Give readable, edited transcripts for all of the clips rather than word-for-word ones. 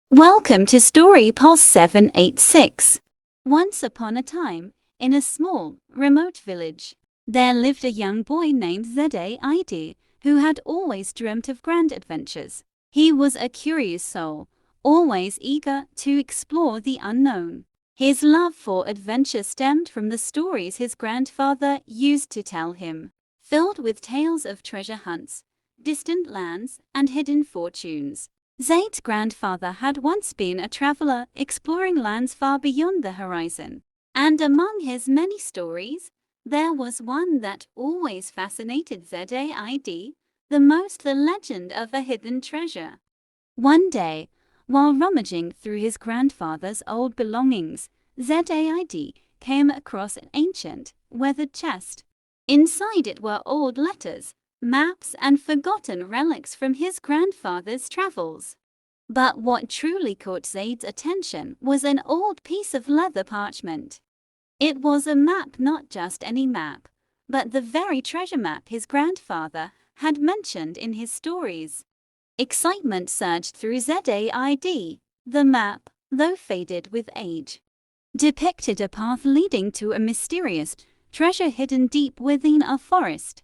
Welcome to Story Pulse 786. Once upon a time, in a small, remote village, there lived a young boy named Zaid, who had always dreamt of grand adventures. He was a curious soul, always eager to explore the unknown. His love for adventure stemmed from the stories his grandfather used to tell him, filled with tales of treasure hunts, distant lands, and hidden fortunes. Zaid's grandfather had once been a traveler exploring lands far beyond the horizon, and among his many stories, there was one that always fascinated Zaid, the legend of a hidden treasure. One day, while rummaging through his grandfather's old belongings, Zaid came across an ancient, weathered chest. Inside it were old letters, maps, and forgotten relics from his grandfather's travels. But what truly caught Zaid's attention was an old piece of leather parchment. It was a map, not just any map, but the very treasure map his grandfather had mentioned in his stories. Excitement surged through Zaid. The map, though faded with age, depicted a path leading to a mysterious treasure hidden deep within a forest.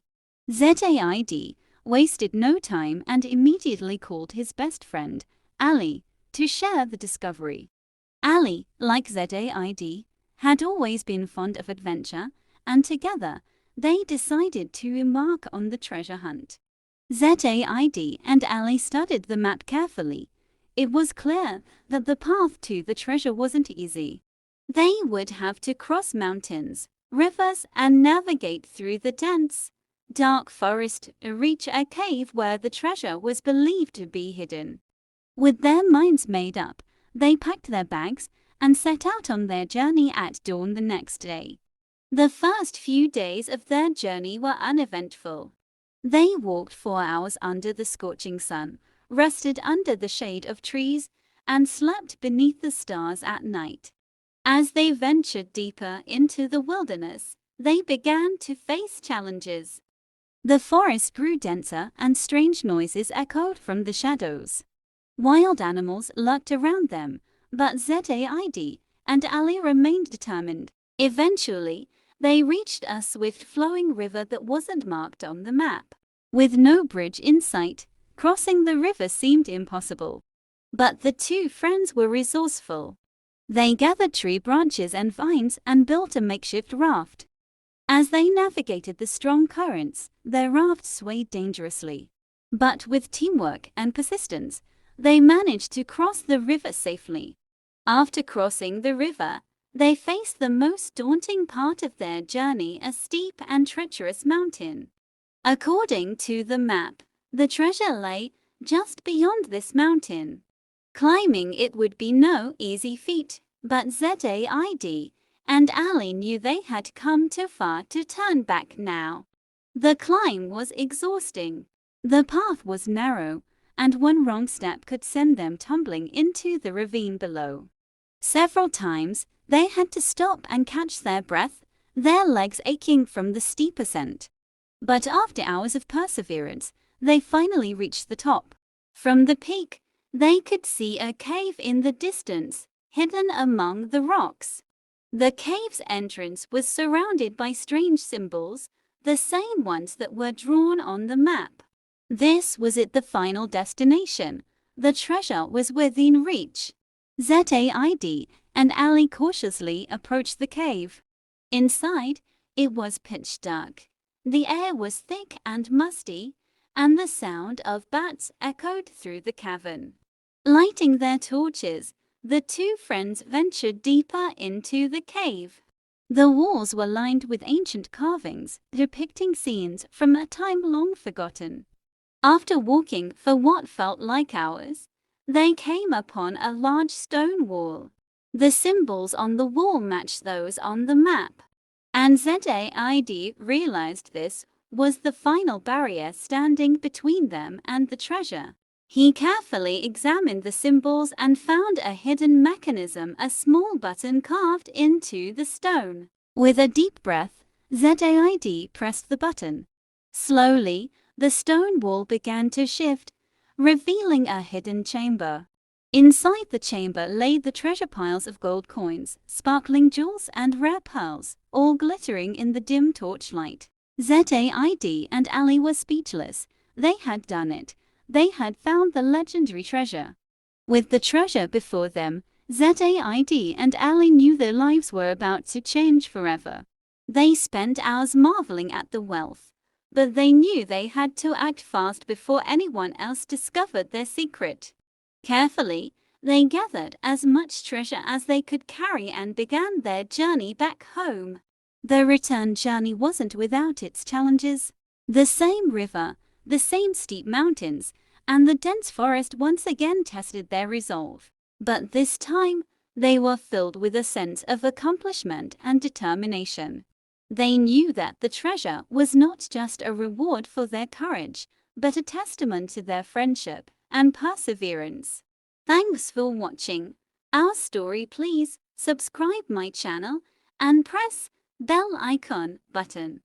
Zaid wasted no time and immediately called his best friend, Ali, to share the discovery. Ali, like Zaid, had always been fond of adventure, and together they decided to embark on the treasure hunt. Zaid and Ali studied the map carefully. It was clear that the path to the treasure wasn't easy. They would have to cross mountains, rivers, and navigate through the dense, dark forest to reach a cave where the treasure was believed to be hidden. With their minds made up, they packed their bags and set out on their journey at dawn the next day. The first few days of their journey were uneventful. They walked 4 hours under the scorching sun, rested under the shade of trees, and slept beneath the stars at night. As they ventured deeper into the wilderness, they began to face challenges. The forest grew denser and strange noises echoed from the shadows. Wild animals lurked around them, but Zaid and Ali remained determined. Eventually, they reached a swift flowing river that wasn't marked on the map. With no bridge in sight, crossing the river seemed impossible. But the two friends were resourceful. They gathered tree branches and vines and built a makeshift raft. As they navigated the strong currents, their raft swayed dangerously. But with teamwork and persistence, they managed to cross the river safely. After crossing the river, they faced the most daunting part of their journey, a steep and treacherous mountain. According to the map, the treasure lay just beyond this mountain. Climbing it would be no easy feat, but Zaid and Ali knew they had come too far to turn back now. The climb was exhausting. The path was narrow, and one wrong step could send them tumbling into the ravine below. Several times, they had to stop and catch their breath, their legs aching from the steep ascent. But after hours of perseverance, they finally reached the top. From the peak, they could see a cave in the distance, hidden among the rocks. The cave's entrance was surrounded by strange symbols, the same ones that were drawn on the map. This was it, the final destination. The treasure was within reach. Zaid and Ali cautiously approached the cave. Inside, it was pitch dark. The air was thick and musty, and the sound of bats echoed through the cavern. Lighting their torches, the two friends ventured deeper into the cave. The walls were lined with ancient carvings depicting scenes from a time long forgotten. After walking for what felt like hours, they came upon a large stone wall. The symbols on the wall matched those on the map, and Zaid realized this was the final barrier standing between them and the treasure. He carefully examined the symbols and found a hidden mechanism, a small button carved into the stone. With a deep breath, Zaid pressed the button. Slowly, the stone wall began to shift, revealing a hidden chamber. Inside the chamber lay the treasure piles of gold coins, sparkling jewels and rare pearls, all glittering in the dim torchlight. Zaid and Ali were speechless. They had done it. They had found the legendary treasure. With the treasure before them, Zaid and Ali knew their lives were about to change forever. They spent hours marveling at the wealth, but they knew they had to act fast before anyone else discovered their secret. Carefully, they gathered as much treasure as they could carry and began their journey back home. The return journey wasn't without its challenges. The same river, the same steep mountains, and the dense forest once again tested their resolve. But this time, they were filled with a sense of accomplishment and determination. They knew that the treasure was not just a reward for their courage, but a testament to their friendship and perseverance. Thanks for watching our story. Please subscribe my channel and press bell icon button.